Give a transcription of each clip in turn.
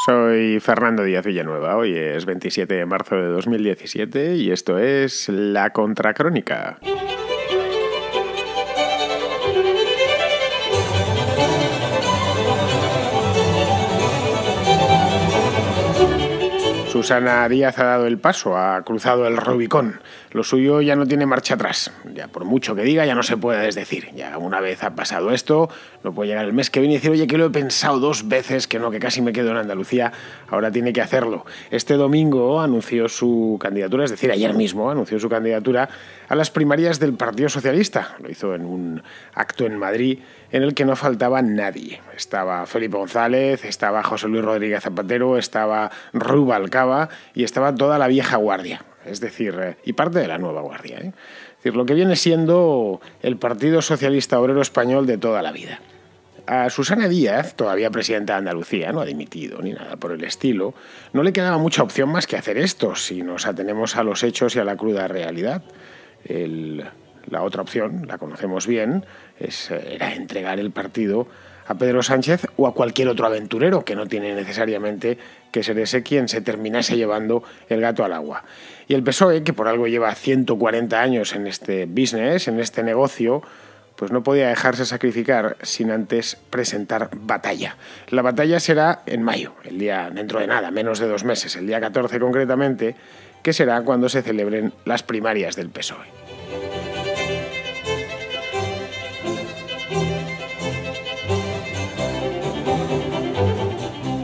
Soy Fernando Díaz Villanueva, hoy es 27 de marzo de 2017 y esto es La Contracrónica. Susana Díaz ha dado el paso, ha cruzado el Rubicón. Lo suyo ya no tiene marcha atrás. Ya por mucho que diga, ya no se puede desdecir. Ya una vez ha pasado esto, no puede llegar el mes que viene y decir, oye, que lo he pensado 2 veces, que no, que casi me quedo en Andalucía. Ahora tiene que hacerlo. Este domingo anunció su candidatura, es decir, ayer mismo anunció su candidatura a las primarias del Partido Socialista. Lo hizo en un acto en Madrid en el que no faltaba nadie. Estaba Felipe González, estaba José Luis Rodríguez Zapatero, estaba Rubalcaba y estaba toda la vieja guardia. Es decir, y parte de la nueva guardia. Es decir, lo que viene siendo el Partido Socialista Obrero Español de toda la vida. A Susana Díaz, todavía presidenta de Andalucía, no ha dimitido ni nada por el estilo, no le quedaba mucha opción más que hacer esto, si nos atenemos a los hechos y a la cruda realidad. La otra opción, la conocemos bien, era entregar el partido a Pedro Sánchez o a cualquier otro aventurero, que no tiene necesariamente que ser ese quien se terminase llevando el gato al agua. Y el PSOE, que por algo lleva 140 años en este business, en este negocio, pues no podía dejarse sacrificar sin antes presentar batalla. La batalla será en mayo, el día dentro de nada, menos de 2 meses, el día 14 concretamente, que será cuando se celebren las primarias del PSOE.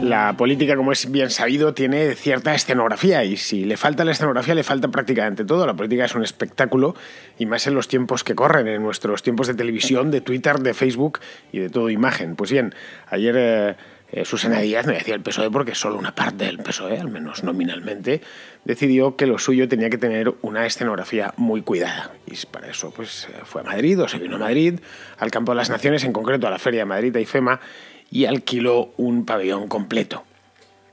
La política, como es bien sabido, tiene cierta escenografía y si le falta la escenografía le falta prácticamente todo. La política es un espectáculo y más en los tiempos que corren, en nuestros tiempos de televisión, de Twitter, de Facebook y de todo imagen. Pues bien, ayer Susana Díaz, me decía el PSOE porque solo una parte del PSOE, al menos nominalmente, decidió que lo suyo tenía que tener una escenografía muy cuidada. Y para eso pues fue a Madrid, o se vino a Madrid, al Campo de las Naciones, en concreto a la Feria de Madrid, a IFEMA, y alquiló un pabellón completo.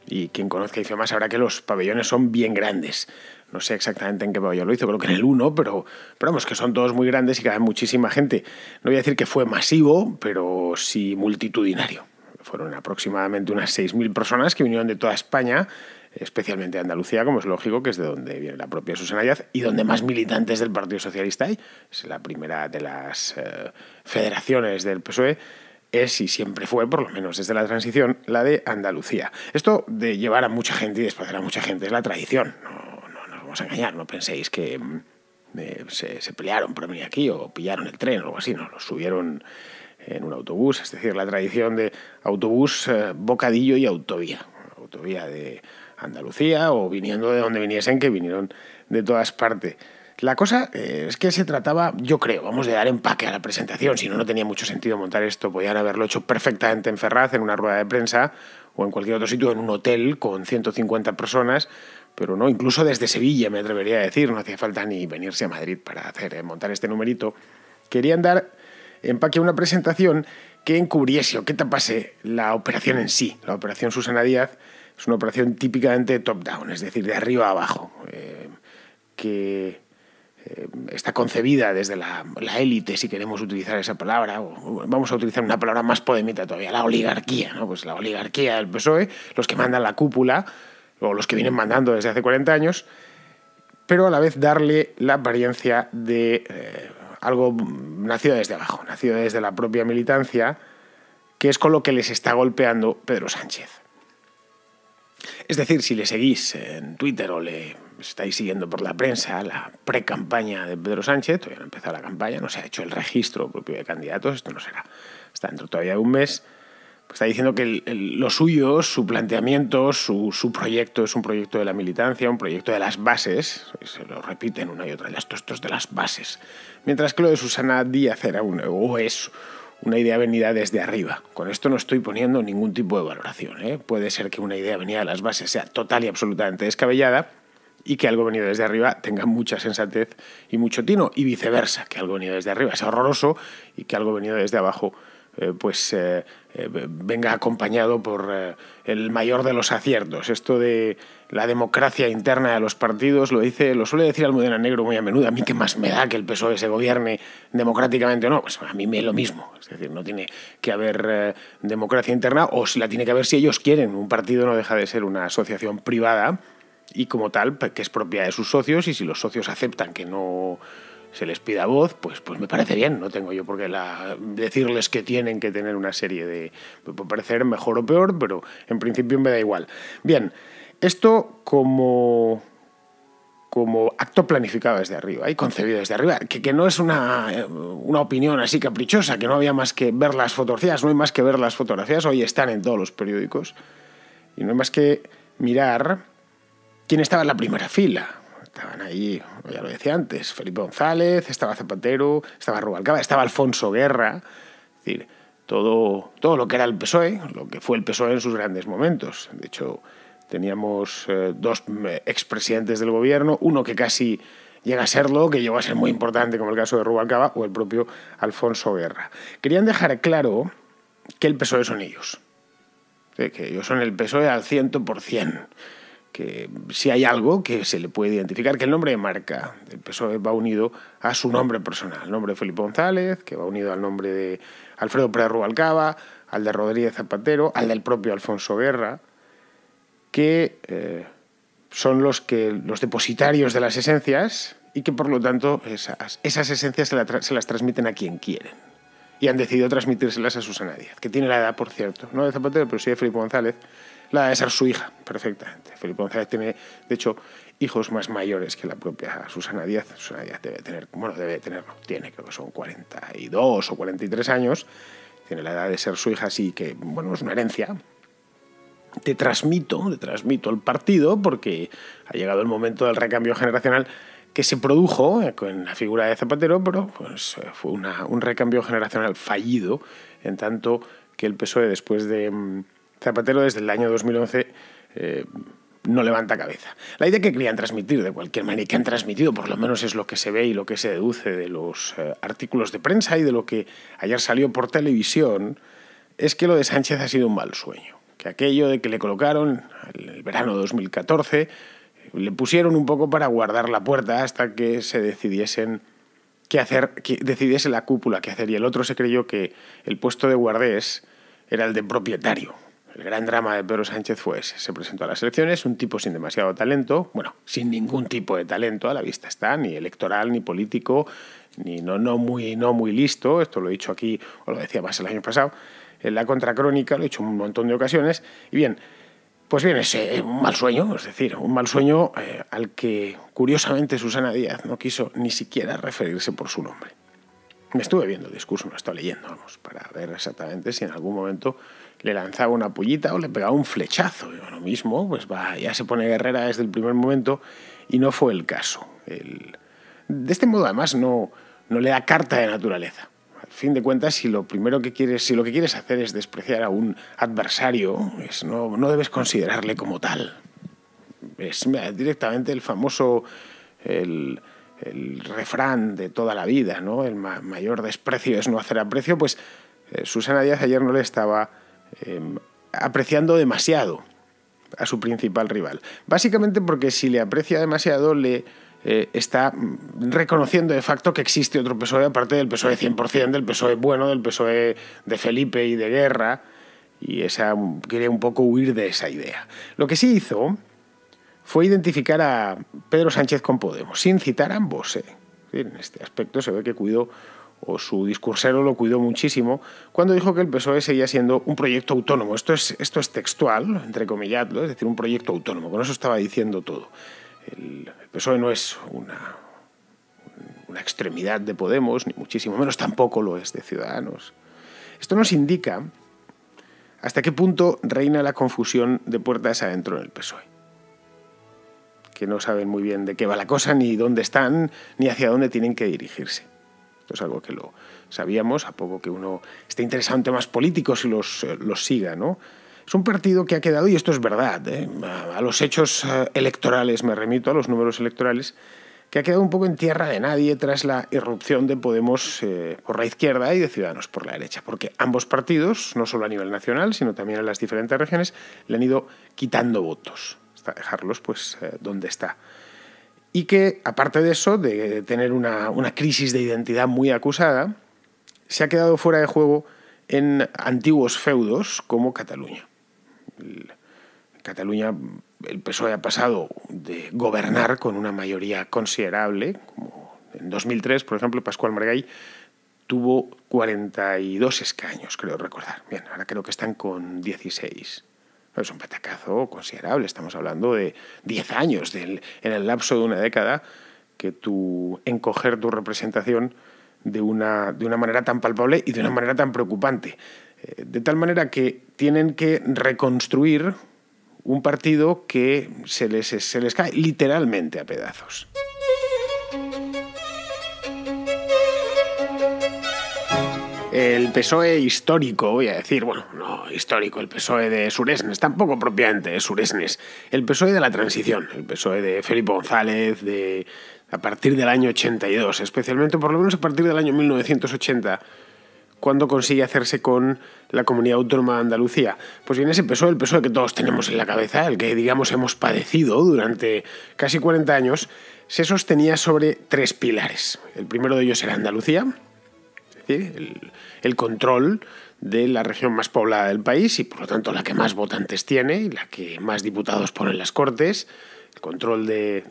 Y quien conozca IFEMA sabrá que los pabellones son bien grandes. No sé exactamente en qué pabellón lo hizo, creo que en el 1, pero vamos, que son todos muy grandes y cabe muchísima gente. No voy a decir que fue masivo, pero sí multitudinario. Fueron aproximadamente unas 6.000 personas que vinieron de toda España, especialmente de Andalucía, como es lógico, que es de donde viene la propia Susana Díaz, y donde más militantes del Partido Socialista hay. Es la primera de las federaciones del PSOE, es y siempre fue, por lo menos desde la transición, la de Andalucía. Esto de llevar a mucha gente y desplazar a mucha gente es la tradición. No nos vamos a engañar, no penséis que se pelearon por venir aquí o pillaron el tren o algo así, no, los subieron en un autobús, es decir, la tradición de autobús, bocadillo y autovía. Autovía de Andalucía o viniendo de donde viniesen, que vinieron de todas partes. La cosa es que se trataba, yo creo, vamos, de dar empaque a la presentación. Si no, no tenía mucho sentido montar esto. Podían haberlo hecho perfectamente en Ferraz, en una rueda de prensa, o en cualquier otro sitio, en un hotel con 150 personas, pero no, incluso desde Sevilla, me atrevería a decir, no hacía falta ni venirse a Madrid para montar este numerito. Querían dar empaque a una presentación que encubriese o que tapase la operación en sí. La operación Susana Díaz es una operación típicamente top-down, es decir, de arriba a abajo, que está concebida desde la élite, si queremos utilizar esa palabra, o vamos a utilizar una palabra más podemita todavía, la oligarquía, ¿no? Pues la oligarquía del PSOE, los que mandan la cúpula, o los que vienen mandando desde hace 40 años, pero a la vez darle la apariencia de algo nacido desde abajo, nacido desde la propia militancia, que es con lo que les está golpeando Pedro Sánchez. Es decir, si le seguís en Twitter o le estáis siguiendo por la prensa la pre-campaña de Pedro Sánchez, todavía no ha empezado la campaña, no se ha hecho el registro propio de candidatos, esto no será, está dentro todavía de un mes, pues está diciendo que lo suyo, su planteamiento, su proyecto es un proyecto de la militancia, un proyecto de las bases, se lo repiten una y otra vez, esto es de las bases, mientras que lo de Susana Díaz era es una idea venida desde arriba. Con esto no estoy poniendo ningún tipo de valoración, ¿eh? Puede ser que una idea venida de las bases sea total y absolutamente descabellada y que algo venido desde arriba tenga mucha sensatez y mucho tino, y viceversa, que algo venido desde arriba sea horroroso y que algo venido desde abajo venga acompañado por el mayor de los aciertos. Esto de la democracia interna de los partidos lo suele decir Almudena Negro muy a menudo. A mí qué más me da que el PSOE se gobierne democráticamente o no. Pues a mí me es lo mismo. Es decir, no tiene que haber democracia interna, o si la tiene que haber si ellos quieren. Un partido no deja de ser una asociación privada y como tal que es propiedad de sus socios, y si los socios aceptan que no se les pida voz, pues me parece bien. No tengo yo por qué decirles que tienen que tener una serie de... Puede parecer mejor o peor, pero en principio me da igual. Bien, esto como acto planificado desde arriba y concebido desde arriba, que no es una opinión así caprichosa, que no había más que ver las fotografías, no hay más que ver las fotografías, hoy están en todos los periódicos, y no hay más que mirar quién estaba en la primera fila. Estaban ahí, ya lo decía antes, Felipe González, estaba Zapatero, estaba Rubalcaba, estaba Alfonso Guerra. Es decir, todo lo que era el PSOE, lo que fue el PSOE en sus grandes momentos. De hecho, teníamos dos expresidentes del gobierno, uno que casi llega a serlo, que llegó a ser muy importante, como el caso de Rubalcaba, o el propio Alfonso Guerra. Querían dejar claro que el PSOE son ellos, que ellos son el PSOE al 100%. Que si hay algo que se le puede identificar, que el nombre de marca del PSOE va unido a su nombre personal, el nombre de Felipe González, que va unido al nombre de Alfredo Pérez Rubalcaba, al de Rodríguez Zapatero, al del propio Alfonso Guerra, que son los depositarios de las esencias y que por lo tanto esas esencias se las transmiten a quien quieren. Y han decidido transmitírselas a Susana Díaz, que tiene la edad, por cierto, no de Zapatero, pero sí de Felipe González, la de ser su hija, perfectamente. Felipe González tiene, de hecho, hijos más mayores que la propia Susana Díaz. Susana Díaz tiene, creo que son 42 o 43 años, tiene la edad de ser su hija, así que, es una herencia. Te transmito el partido, porque ha llegado el momento del recambio generacional que se produjo con la figura de Zapatero, pero fue un recambio generacional fallido, en tanto que el PSOE, después de Zapatero, desde el año 2011, no levanta cabeza. La idea que querían transmitir, de cualquier manera, y que han transmitido, por lo menos es lo que se ve y lo que se deduce de los artículos de prensa y de lo que ayer salió por televisión, es que lo de Sánchez ha sido un mal sueño. Que aquello de que le colocaron en el verano de 2014, le pusieron un poco para guardar la puerta hasta que se decidiesen qué hacer, que decidiese la cúpula qué hacer, y el otro se creyó que el puesto de guardés era el de propietario. El gran drama de Pedro Sánchez fue ese. Se presentó a las elecciones, un tipo sin demasiado talento, sin ningún tipo de talento, a la vista está, ni electoral, ni político, ni no muy listo. Esto lo he dicho aquí, o lo decía más el año pasado, en la Contracrónica, lo he dicho un montón de ocasiones. Y bien, pues bien, es un mal sueño, es decir, un mal sueño al que, curiosamente, Susana Díaz no quiso ni siquiera referirse por su nombre. Me estuve viendo el discurso, me lo estoy leyendo, para ver exactamente si en algún momento le lanzaba una pullita o le pegaba un flechazo. Yo, lo mismo, ya se pone guerrera desde el primer momento, y no fue el caso. De este modo, además, no le da carta de naturaleza. Al fin de cuentas, si lo que quieres hacer es despreciar a un adversario, no debes considerarle como tal. Es directamente el famoso... el refrán de toda la vida, ¿no? El mayor desprecio es no hacer aprecio. Pues Susana Díaz ayer no le estaba apreciando demasiado a su principal rival. Básicamente porque si le aprecia demasiado, le está reconociendo de facto que existe otro PSOE, aparte del PSOE 100%, del PSOE bueno, del PSOE de Felipe y de Guerra, y quería un poco huir de esa idea. Lo que sí hizo fue identificar a Pedro Sánchez con Podemos, sin citar a ambos. En este aspecto se ve que cuidó, o su discursero lo cuidó muchísimo, cuando dijo que el PSOE seguía siendo un proyecto autónomo. Esto es textual, entrecomilladlo, es decir, un proyecto autónomo. Con eso estaba diciendo todo. El PSOE no es una extremidad de Podemos, ni muchísimo menos, tampoco lo es de Ciudadanos. Esto nos indica hasta qué punto reina la confusión de puertas adentro en el PSOE. Que no saben muy bien de qué va la cosa, ni dónde están, ni hacia dónde tienen que dirigirse. Esto es algo que lo sabíamos, a poco que uno esté interesado en temas políticos y los siga, ¿no? Es un partido que ha quedado, y esto es verdad, a los hechos electorales me remito, a los números electorales, que ha quedado un poco en tierra de nadie tras la irrupción de Podemos por la izquierda y de Ciudadanos por la derecha, porque ambos partidos, no solo a nivel nacional, sino también en las diferentes regiones, le han ido quitando votos, hasta dejarlos pues donde está. Y que, aparte de eso, de tener una crisis de identidad muy acusada, se ha quedado fuera de juego en antiguos feudos como Cataluña. En Cataluña el PSOE ha pasado de gobernar con una mayoría considerable, como en 2003, por ejemplo, Pasqual Maragall tuvo 42 escaños, creo recordar. Bien, ahora creo que están con 16. Es un petacazo considerable, estamos hablando de 10 años, en el lapso de una década, que encoger tu representación de una manera tan palpable y de una manera tan preocupante. De tal manera que tienen que reconstruir un partido que se les cae literalmente a pedazos. El PSOE histórico, voy a decir, bueno, no histórico, el PSOE de Suresnes, tampoco propiamente de Suresnes, el PSOE de la transición, el PSOE de Felipe González, a partir del año 82, especialmente por lo menos a partir del año 1980, cuando consigue hacerse con la Comunidad Autónoma de Andalucía. Pues bien, el PSOE que todos tenemos en la cabeza, el que, digamos, hemos padecido durante casi 40 años, se sostenía sobre 3 pilares. El primero de ellos era Andalucía, es decir, el control de la región más poblada del país y, por lo tanto, la que más votantes tiene y la que más diputados pone en las Cortes, el control de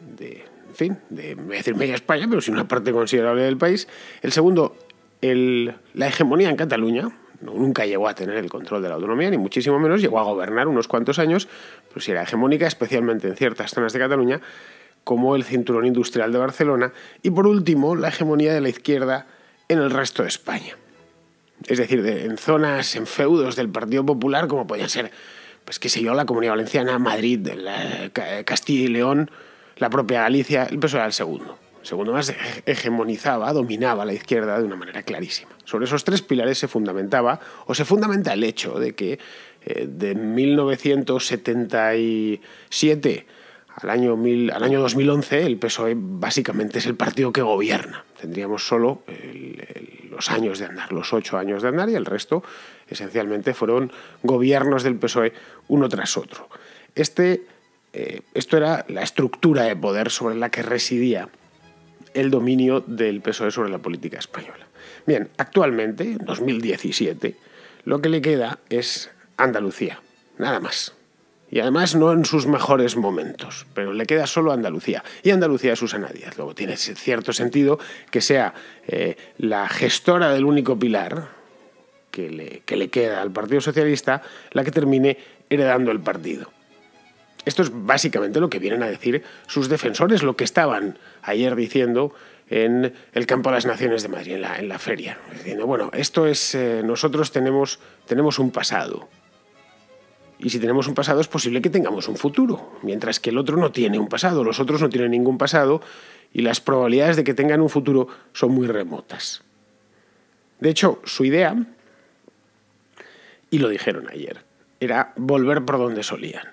voy a decir media España, pero sí una parte considerable del país. El segundo, la hegemonía en Cataluña. Nunca llegó a tener el control de la autonomía, ni muchísimo menos, llegó a gobernar unos cuantos años, pero sí era hegemónica, especialmente en ciertas zonas de Cataluña, como el cinturón industrial de Barcelona. Y por último, la hegemonía de la izquierda en el resto de España. Es decir, en zonas, en feudos del Partido Popular, como podían ser, pues qué sé yo, la Comunidad Valenciana, Madrid, Castilla y León, la propia Galicia, el PSOE era el segundo. El segundo más hegemonizaba, dominaba la izquierda de una manera clarísima. Sobre esos 3 pilares se fundamentaba, o se fundamenta el hecho de que de 1977 al año 2011 el PSOE básicamente es el partido que gobierna. Tendríamos solo los años de andar, los 8 años de andar, y el resto esencialmente fueron gobiernos del PSOE uno tras otro. Esto era la estructura de poder sobre la que residía el dominio del PSOE sobre la política española. Bien, actualmente, en 2017, lo que le queda es Andalucía, nada más. Y además no en sus mejores momentos, pero le queda solo Andalucía. Y Andalucía es Susana Díaz. Luego tiene cierto sentido que sea la gestora del único pilar que le queda al Partido Socialista la que termine heredando el partido. Esto es básicamente lo que vienen a decir sus defensores, lo que estaban ayer diciendo en el Campo de las Naciones de Madrid, en la feria. Diciendo, bueno, esto es, nosotros tenemos un pasado. Y si tenemos un pasado es posible que tengamos un futuro, mientras que el otro no tiene un pasado, los otros no tienen ningún pasado y las probabilidades de que tengan un futuro son muy remotas. De hecho, su idea, y lo dijeron ayer, era volver por donde solían.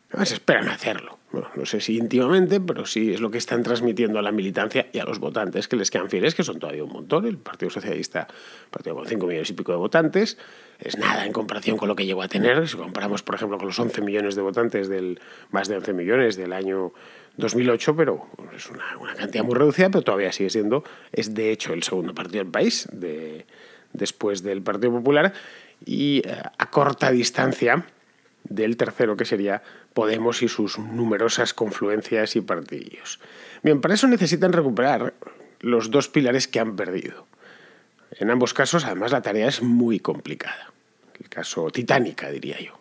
Además, esperan hacerlo. Bueno, no sé si íntimamente, pero sí es lo que están transmitiendo a la militancia y a los votantes que les quedan fieles, que son todavía un montón. El Partido Socialista, partido con 5 millones y pico de votantes, es nada en comparación con lo que llegó a tener. Si comparamos, por ejemplo, con los 11 millones de votantes, más de 11 millones del año 2008, pero es una cantidad muy reducida, pero todavía sigue siendo, es de hecho el segundo partido del país, después del Partido Popular, y a corta distancia del tercero, que sería Podemos y sus numerosas confluencias y partidillos. Bien, para eso necesitan recuperar los 2 pilares que han perdido. En ambos casos, además, la tarea es muy complicada. El caso titánica, diría yo.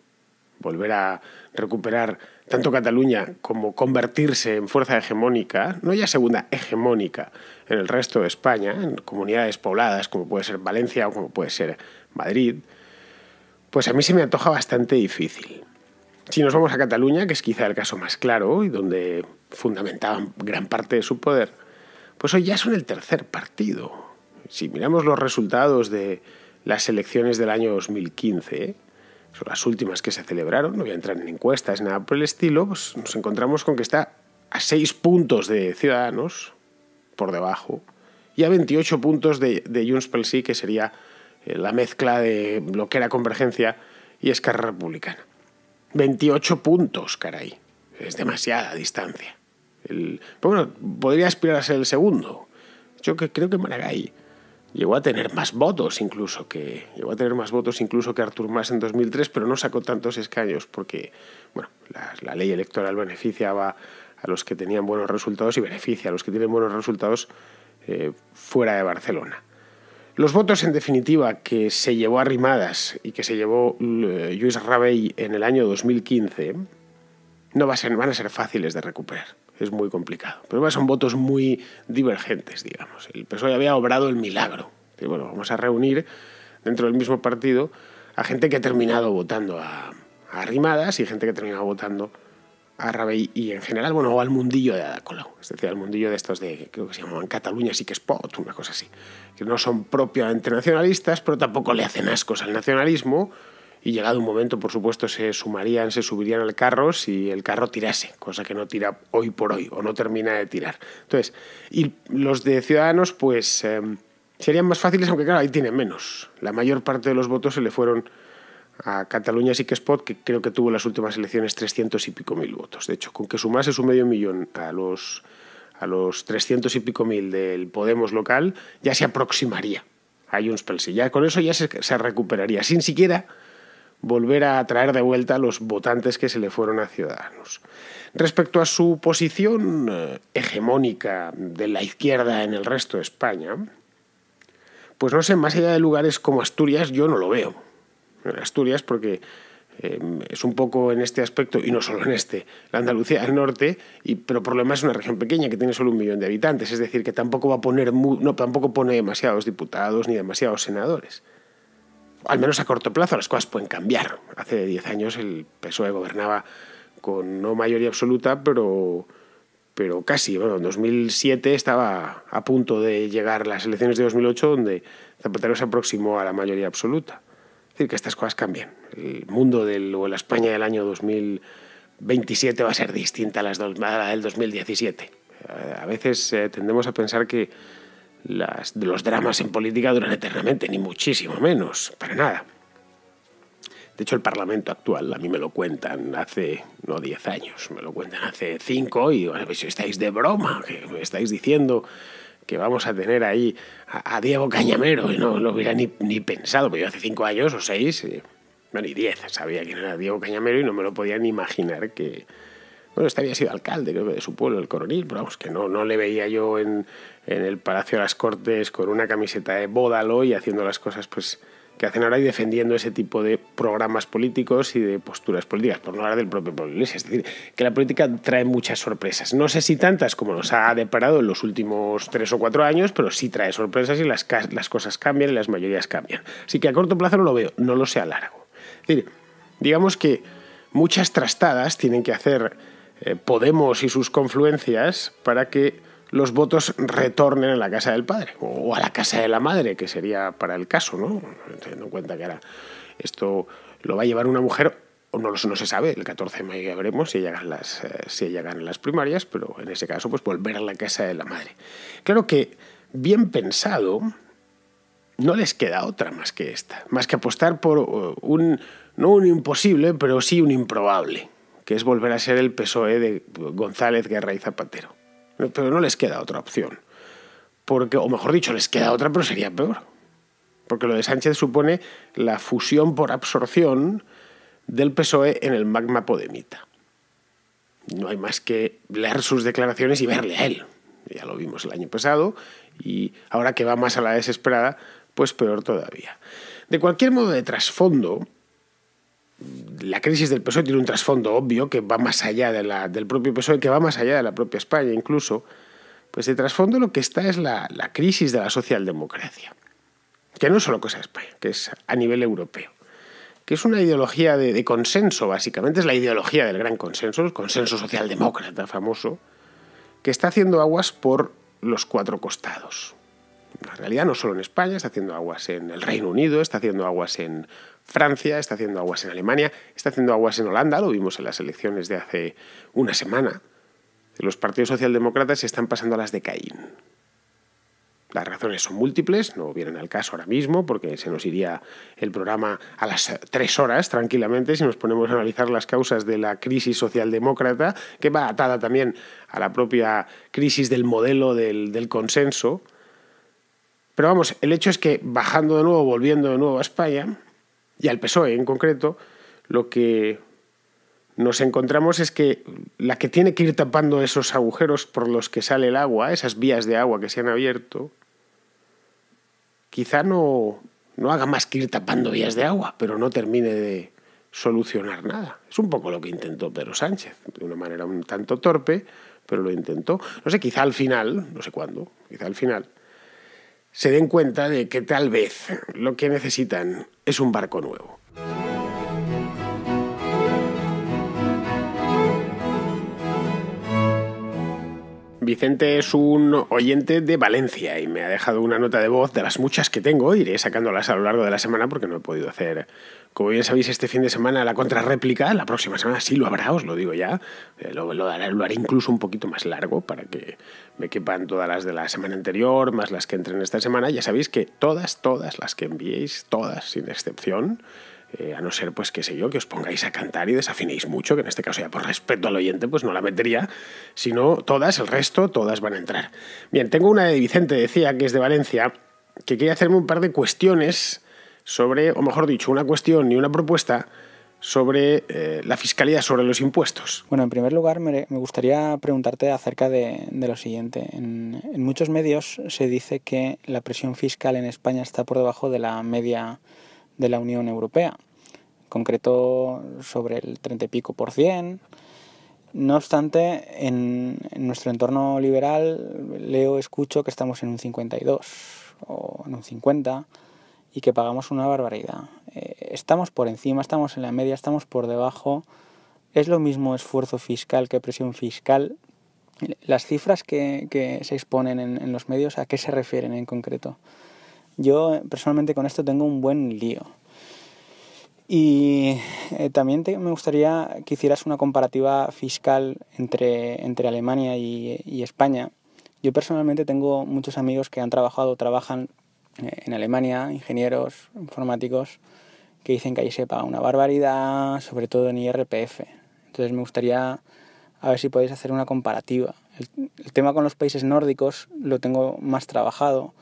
Volver a recuperar tanto Cataluña como convertirse en fuerza hegemónica, no ya segunda, hegemónica en el resto de España, en comunidades pobladas como puede ser Valencia o como puede ser Madrid, pues a mí se me antoja bastante difícil. Si nos vamos a Cataluña, que es quizá el caso más claro y donde fundamentaban gran parte de su poder, pues hoy ya son el tercer partido. Si miramos los resultados de las elecciones del año 2015, son las últimas que se celebraron, no voy a entrar en encuestas, nada por el estilo, pues nos encontramos con que está a 6 puntos de Ciudadanos, por debajo, y a 28 puntos de Junts pel Sí, que sería la mezcla de lo que era Convergencia y Esquerra Republicana. 28 puntos, caray. Es demasiada distancia. Pero bueno, podría aspirar a ser el segundo. Yo creo que Maragall llegó a tener más votos incluso que Artur Mas en 2003, pero no sacó tantos escaños porque, bueno, la ley electoral beneficiaba a los que tenían buenos resultados y beneficia a los que tienen buenos resultados fuera de Barcelona. Los votos, en definitiva, que se llevó Arrimadas y que se llevó Lluís Rabell en el año 2015 van a ser fáciles de recuperar. Es muy complicado. Pero son votos muy divergentes, digamos. El PSOE había obrado el milagro. Y bueno, vamos a reunir dentro del mismo partido a gente que ha terminado votando a Arrimadas y gente que ha terminado votando a Rabell y en general, bueno, o al mundillo de Ada Colau. Es decir, al mundillo de estos de, creo que se llamaban Cataluña sí que es pot, una cosa así. Que no son propiamente nacionalistas, pero tampoco le hacen ascos al nacionalismo. Y llegado un momento, por supuesto, se subirían al carro si el carro tirase, cosa que no tira hoy por hoy, o no termina de tirar. Entonces, y los de Ciudadanos, pues serían más fáciles, aunque claro, ahí tienen menos. La mayor parte de los votos se le fueron a Cataluña sí que es pot, que creo que tuvo en las últimas elecciones 300 y pico mil votos. De hecho, con que sumase su medio millón a los 300 y pico mil del Podemos local, ya se aproximaría a Junts pel Sí. Ya con eso ya se recuperaría, sin siquiera volver a traer de vuelta a los votantes que se le fueron a Ciudadanos. Respecto a su posición hegemónica de la izquierda en el resto de España, pues no sé, más allá de lugares como Asturias, yo no lo veo. En Asturias, porque es un poco en este aspecto, y no solo en este, la Andalucía del norte, pero por lo demás es una región pequeña que tiene solo 1 millón de habitantes, es decir, que tampoco tampoco pone demasiados diputados ni demasiados senadores. Al menos a corto plazo las cosas pueden cambiar. Hace 10 años el PSOE gobernaba con no mayoría absoluta, pero casi. Bueno, en 2007 estaba a punto de llegar las elecciones de 2008, donde Zapatero se aproximó a la mayoría absoluta. Es decir, que estas cosas cambian. El mundo o la España del año 2027 va a ser distinta a la del 2017. A veces tendemos a pensar que los dramas en política duran eternamente, ni muchísimo menos, para nada. De hecho, el Parlamento actual, a mí me lo cuentan hace, no 10 años, me lo cuentan hace 5 y bueno, pues estáis de broma, que me estáis diciendo que vamos a tener ahí a Diego Cañamero, y no lo hubiera ni pensado, porque yo hace 5 años o 6, no ni 10, sabía quién era Diego Cañamero y no me lo podía ni imaginar que... Bueno, este había sido alcalde, creo que de su pueblo, el Coronil, pero vamos, que no le veía yo en el Palacio de las Cortes con una camiseta de Bódalo y haciendo las cosas pues que hacen ahora y defendiendo ese tipo de programas políticos y de posturas políticas, por no hablar del propio Pablo Iglesias. Es decir, que la política trae muchas sorpresas. No sé si tantas como nos ha deparado en los últimos 3 o 4 años, pero sí trae sorpresas y las cosas cambian y las mayorías cambian. Así que a corto plazo no lo veo, no lo sé a largo. Es decir, digamos que muchas trastadas tienen que hacer Podemos y sus confluencias para que los votos retornen a la casa del padre o a la casa de la madre, que sería para el caso, ¿no? Teniendo en cuenta que ahora esto lo va a llevar una mujer, o no se sabe, el 14 de mayo ya veremos si ella gana las primarias, pero en ese caso pues volver a la casa de la madre. Claro que, bien pensado, no les queda otra más que esta, más que apostar por no un imposible, pero sí un improbable, que es volver a ser el PSOE de González, Guerra y Zapatero. Pero no les queda otra opción. Porque, o mejor dicho, les queda otra, pero sería peor. Porque lo de Sánchez supone la fusión por absorción del PSOE en el magma podemita. No hay más que leer sus declaraciones y verle a él. Ya lo vimos el año pasado y ahora que va más a la desesperada, pues peor todavía. De cualquier modo, de trasfondo, la crisis del PSOE tiene un trasfondo obvio que va más allá del propio PSOE, que va más allá de la propia España incluso. Pues de trasfondo lo que está es la crisis de la socialdemocracia, que no es solo cosa de España, que es a nivel europeo, que es una ideología de consenso, básicamente es la ideología del gran consenso, el consenso socialdemócrata famoso, que está haciendo aguas por los 4 costados. En realidad no solo en España, está haciendo aguas en el Reino Unido, está haciendo aguas en Francia, está haciendo aguas en Alemania, está haciendo aguas en Holanda, lo vimos en las elecciones de hace una semana. los partidos socialdemócratas se están pasando a las de Caín. Las razones son múltiples, no vienen al caso ahora mismo porque se nos iría el programa a las 3 horas tranquilamente si nos ponemos a analizar las causas de la crisis socialdemócrata, que va atada también a la propia crisis del modelo del consenso. Pero vamos, el hecho es que bajando de nuevo, volviendo de nuevo a España, y al PSOE en concreto, lo que nos encontramos es que la que tiene que ir tapando esos agujeros por los que sale el agua, esas vías de agua que se han abierto, quizá no haga más que ir tapando vías de agua, pero no termine de solucionar nada. Es un poco lo que intentó Pedro Sánchez, de una manera un tanto torpe, pero lo intentó. No sé, quizá al final, no sé cuándo, quizá al final, se den cuenta de que tal vez lo que necesitan es un barco nuevo. Vicente es un oyente de Valencia y me ha dejado una nota de voz de las muchas que tengo. Iré sacándolas a lo largo de la semana porque no he podido hacer, como bien sabéis, este fin de semana la contrarréplica. La próxima semana sí lo habrá, os lo digo ya. Lo haré incluso un poquito más largo para que me quepan todas las de la semana anterior, más las que entren esta semana. Ya sabéis que todas las que enviéis, todas sin excepción, a no ser, pues qué sé yo, que os pongáis a cantar y desafinéis mucho, que en este caso ya por respeto al oyente pues no la metería, sino todas, el resto, todas van a entrar. Bien, tengo una de Vicente, decía, que es de Valencia, que quiere hacerme un par de cuestiones sobre, o mejor dicho, una cuestión y una propuesta sobre la fiscalidad, sobre los impuestos. Bueno, en primer lugar me gustaría preguntarte acerca de lo siguiente. En muchos medios se dice que la presión fiscal en España está por debajo de la media de la Unión Europea, en concreto sobre el 30 y pico %. No obstante, en nuestro entorno liberal escucho que estamos en un 52 o en un 50 y que pagamos una barbaridad. Estamos por encima, estamos en la media, estamos por debajo. ¿Es lo mismo esfuerzo fiscal que presión fiscal? Las cifras que se exponen en los medios, ¿a qué se refieren en concreto? Yo personalmente con esto tengo un buen lío. Y también me gustaría que hicieras una comparativa fiscal entre Alemania y España. Yo personalmente tengo muchos amigos que trabajan en Alemania, ingenieros informáticos, que dicen que ahí se paga una barbaridad, sobre todo en IRPF. Entonces me gustaría a ver si podéis hacer una comparativa. El tema con los países nórdicos lo tengo más trabajado.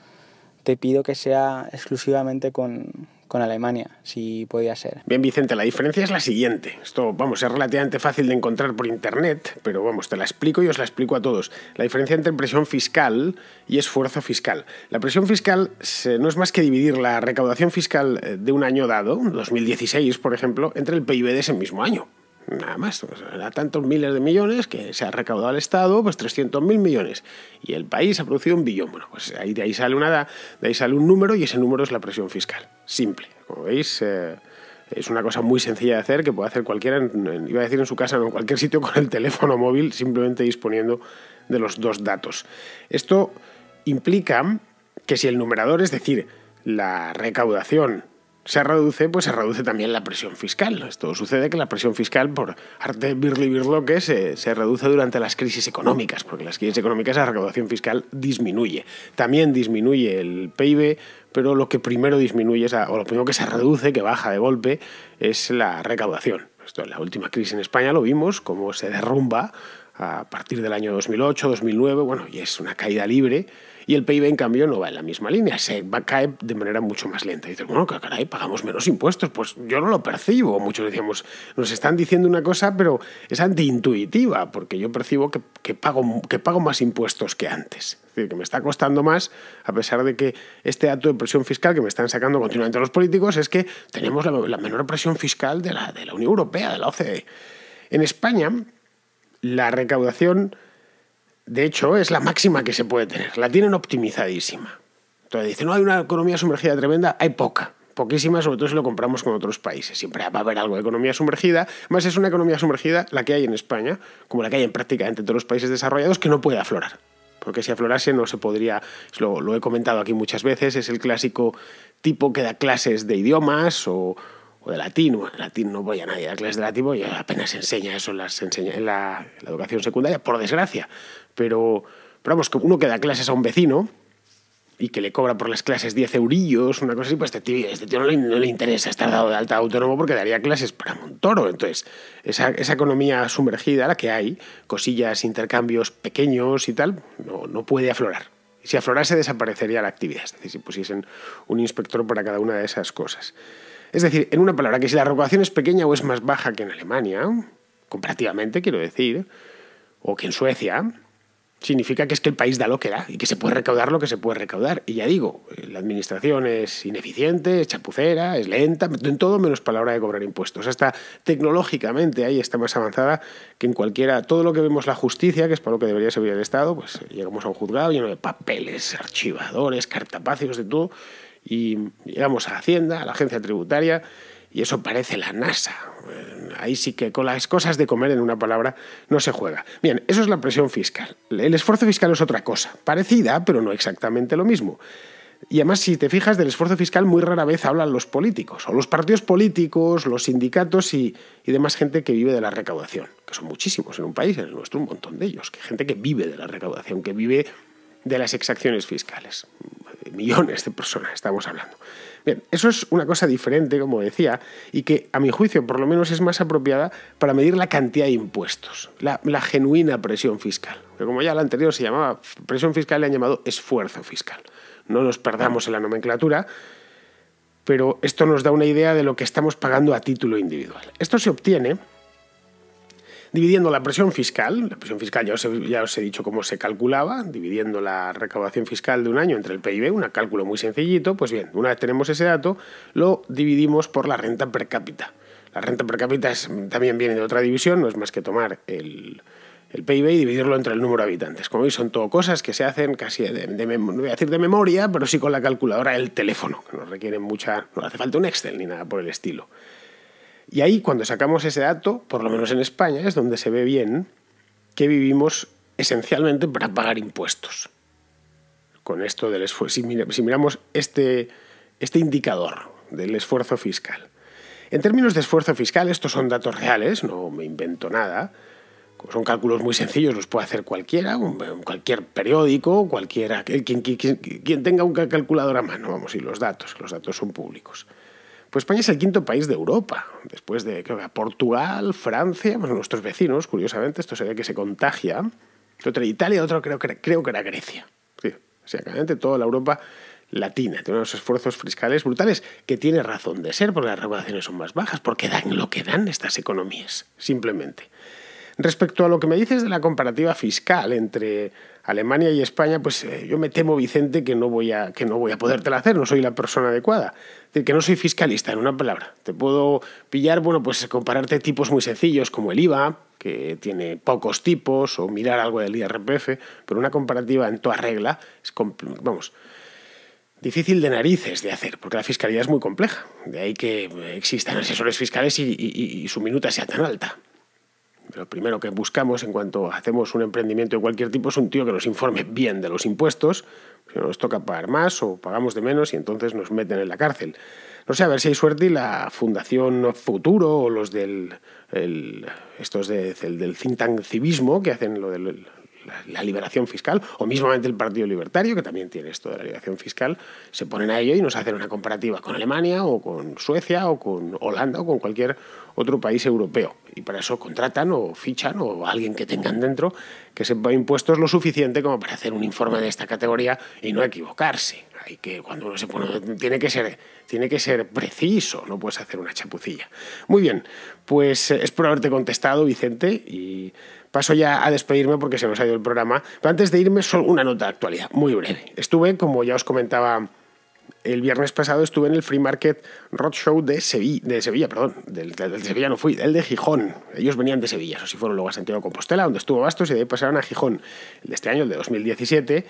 Te pido que sea exclusivamente con Alemania, si podía ser. Bien, Vicente, la diferencia es la siguiente. Esto, vamos, es relativamente fácil de encontrar por internet, pero vamos, te la explico y os la explico a todos. La diferencia entre presión fiscal y esfuerzo fiscal. La presión fiscal no es más que dividir la recaudación fiscal de un año dado, 2016, por ejemplo, entre el PIB de ese mismo año. Nada más, era tantos miles de millones que se ha recaudado el Estado, pues 300.000 millones. Y el país ha producido 1 billón. Bueno, pues de ahí sale un número y ese número es la presión fiscal. Simple. Como veis, es una cosa muy sencilla de hacer que puede hacer cualquiera, iba a decir en su casa, no, en cualquier sitio con el teléfono móvil, simplemente disponiendo de los dos datos. Esto implica que si el numerador, es decir, la recaudación, se reduce, pues se reduce también la presión fiscal. Esto sucede que la presión fiscal, por arte de Birli-Birloque, se reduce durante las crisis económicas, porque en las crisis económicas la recaudación fiscal disminuye. También disminuye el PIB, pero lo que primero disminuye, o lo primero que se reduce, que baja de golpe, es la recaudación. Esto en la última crisis en España lo vimos, cómo se derrumba a partir del año 2008, 2009, bueno, y es una caída libre. Y el PIB, en cambio, no va en la misma línea, cae de manera mucho más lenta. Y dices, bueno, caray, pagamos menos impuestos. Pues yo no lo percibo. Muchos decíamos, nos están diciendo una cosa, pero es antiintuitiva, porque yo percibo que pago más impuestos que antes. Es decir, que me está costando más, a pesar de que este acto de presión fiscal que me están sacando continuamente los políticos es que tenemos la menor presión fiscal de la Unión Europea, de la OCDE. En España, la recaudación, de hecho, es la máxima que se puede tener. La tienen optimizadísima. Entonces dicen, no hay una economía sumergida tremenda, hay poquísima, sobre todo si lo compramos con otros países. Siempre va a haber algo de economía sumergida, más es una economía sumergida la que hay en España, como la que hay en prácticamente todos los países desarrollados, que no puede aflorar. Porque si aflorase no se podría, lo he comentado aquí muchas veces, es el clásico tipo que da clases de idiomas o o de latín. Bueno, latín no voy a nadie a clases de latín, porque apenas enseña eso en la educación secundaria, por desgracia. Pero vamos, que uno que da clases a un vecino y que le cobra por las clases 10 eurillos, una cosa así, pues este tío no le interesa estar dado de alta autónomo porque daría clases para Montoro. Entonces, esa economía sumergida, la que hay, cosillas, intercambios pequeños y tal, no puede aflorar. Si aflorase, desaparecería la actividad. Es decir, si pusiesen un inspector para cada una de esas cosas. Es decir, en una palabra, que si la recaudación es pequeña o es más baja que en Alemania, comparativamente, quiero decir, o que en Suecia, significa que es que el país da lo que da y que se puede recaudar lo que se puede recaudar. Y ya digo, la administración es ineficiente, es chapucera, es lenta, en todo menos para la hora de cobrar impuestos. Hasta tecnológicamente ahí está más avanzada que en cualquiera. Todo lo que vemos la justicia, que es para lo que debería servir el Estado, pues llegamos a un juzgado lleno de papeles, archivadores, cartapacios, de todo, y llegamos a Hacienda, a la agencia tributaria, y eso parece la NASA. Ahí sí que con las cosas de comer, en una palabra, no se juega. Bien, eso es la presión fiscal. El esfuerzo fiscal es otra cosa, parecida, pero no exactamente lo mismo. Y además, si te fijas, del esfuerzo fiscal muy rara vez hablan los políticos, o los partidos políticos, los sindicatos y demás gente que vive de la recaudación, que son muchísimos en un país, en el nuestro un montón de ellos, que gente que vive de la recaudación, que vive de las exacciones fiscales. Millones de personas estamos hablando. Bien, eso es una cosa diferente, como decía, y que a mi juicio por lo menos es más apropiada para medir la cantidad de impuestos, la genuina presión fiscal. Que como ya la anterior se llamaba presión fiscal, le han llamado esfuerzo fiscal. No nos perdamos en la nomenclatura, pero esto nos da una idea de lo que estamos pagando a título individual. Esto se obtiene dividiendo la presión fiscal ya os he dicho cómo se calculaba, dividiendo la recaudación fiscal de un año entre el PIB, un cálculo muy sencillito. Pues bien, una vez tenemos ese dato, lo dividimos por la renta per cápita. La renta per cápita también viene de otra división, no es más que tomar el PIB y dividirlo entre el número de habitantes. Como veis, son todo cosas que se hacen casi, no voy a decir de memoria, pero sí con la calculadora del teléfono, que no requieren no hace falta un Excel ni nada por el estilo. Y ahí, cuando sacamos ese dato, por lo menos en España, es donde se ve bien que vivimos esencialmente para pagar impuestos. Con esto del esfuerzo, si miramos este indicador del esfuerzo fiscal. En términos de esfuerzo fiscal, estos son datos reales, no me invento nada. Como son cálculos muy sencillos, los puede hacer cualquiera, cualquier periódico, cualquiera, quien tenga una calculadora a mano, vamos, y los datos son públicos. Pues España es el quinto país de Europa, después de, creo que Portugal, Francia, bueno, nuestros vecinos, curiosamente, esto se ve que se contagia. Otro era Italia, otro creo que era Grecia. Sí, o sea, claramente toda la Europa latina tiene unos esfuerzos fiscales brutales, que tiene razón de ser, porque las recaudaciones son más bajas, porque dan lo que dan estas economías, simplemente. Respecto a lo que me dices de la comparativa fiscal entre Alemania y España, pues yo me temo, Vicente, que no voy a podértela hacer, no soy la persona adecuada. Es decir, que no soy fiscalista, en una palabra. Te puedo pillar, pues compararte tipos muy sencillos como el IVA, que tiene pocos tipos, o mirar algo del IRPF, pero una comparativa en toda regla es, difícil de narices de hacer, porque la fiscalidad es muy compleja. De ahí que existan asesores fiscales y su minuta sea tan alta. Lo primero que buscamos en cuanto hacemos un emprendimiento de cualquier tipo es un tío que nos informe bien de los impuestos, si no nos toca pagar más o pagamos de menos y entonces nos meten en la cárcel. No sé, a ver si hay suerte y la Fundación Futuro o los del think tank civismo, que hacen lo de la liberación fiscal, o mismamente el Partido Libertario, que también tiene esto de la liberación fiscal, se ponen a ello y nos hacen una comparativa con Alemania o con Suecia o con Holanda o con cualquier otro país europeo. Y para eso contratan o fichan o alguien que tengan dentro que sepa impuestos lo suficiente como para hacer un informe de esta categoría y no equivocarse. Hay que, cuando uno se pone, tiene que ser preciso, no puedes hacer una chapucilla. Muy bien, pues espero haberte contestado, Vicente, y paso ya a despedirme porque se nos ha ido el programa. Pero antes de irme, solo una nota de actualidad, muy breve. Estuve, como ya os comentaba el viernes pasado, estuve en el Free Market Roadshow de Sevilla, del Sevilla no fui, el de Gijón. Ellos venían de Sevilla, eso sí, fueron luego a Santiago de Compostela, donde estuvo Bastos, y de ahí pasaron a Gijón, el de este año, el de 2017,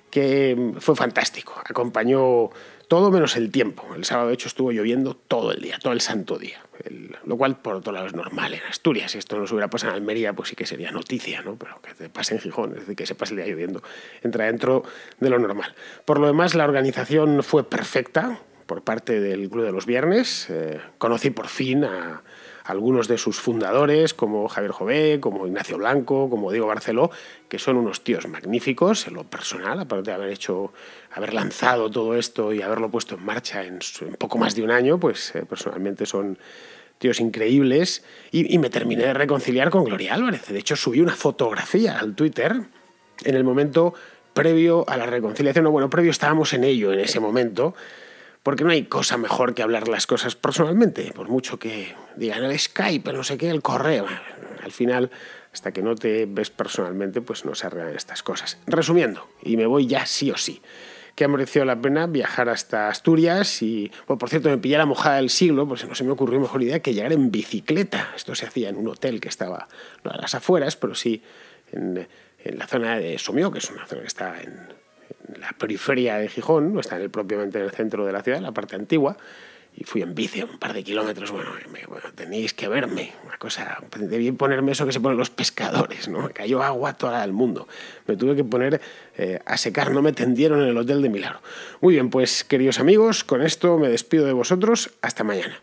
que fue fantástico. Acompañó todo menos el tiempo. El sábado, de hecho, estuvo lloviendo todo el día, todo el santo día. Lo cual, por otro lado, es normal en Asturias. Si esto no se hubiera pasado en Almería, pues sí que sería noticia, ¿no? Pero que te pase en Gijón, es decir, que se pase el día lloviendo, entra dentro de lo normal. Por lo demás, la organización fue perfecta, por parte del Club de los Viernes. Conocí por fin a algunos de sus fundadores, como Javier Jové, como Ignacio Blanco, como Diego Barceló, que son unos tíos magníficos en lo personal, aparte de haber lanzado todo esto y haberlo puesto en marcha en poco más de un año, pues personalmente son tíos increíbles. Y me terminé de reconciliar con Gloria Álvarez. De hecho, subí una fotografía al Twitter en el momento previo a la reconciliación. Bueno, previo estábamos en ello en ese momento, porque no hay cosa mejor que hablar las cosas personalmente, por mucho que digan el Skype, el no sé qué, el correo. Al final, hasta que no te ves personalmente, pues no se arreglan estas cosas. Resumiendo, y me voy ya sí o sí, que ha merecido la pena viajar hasta Asturias y, bueno, por cierto, me pillé la mojada del siglo, pues no se me ocurrió mejor idea que llegar en bicicleta. Esto se hacía en un hotel que estaba, no a las afueras, pero sí en la zona de Somio, que es una zona que está en la periferia de Gijón, no está propiamente en el centro de la ciudad, en la parte antigua, y fui en bici un par de kilómetros. Bueno, tenéis que verme, una cosa, debí ponerme eso que se ponen los pescadores, ¿no? Me cayó agua toda el mundo, me tuve que poner a secar, no me tendieron en el hotel de Milagro. Muy bien, pues queridos amigos, con esto me despido de vosotros, hasta mañana.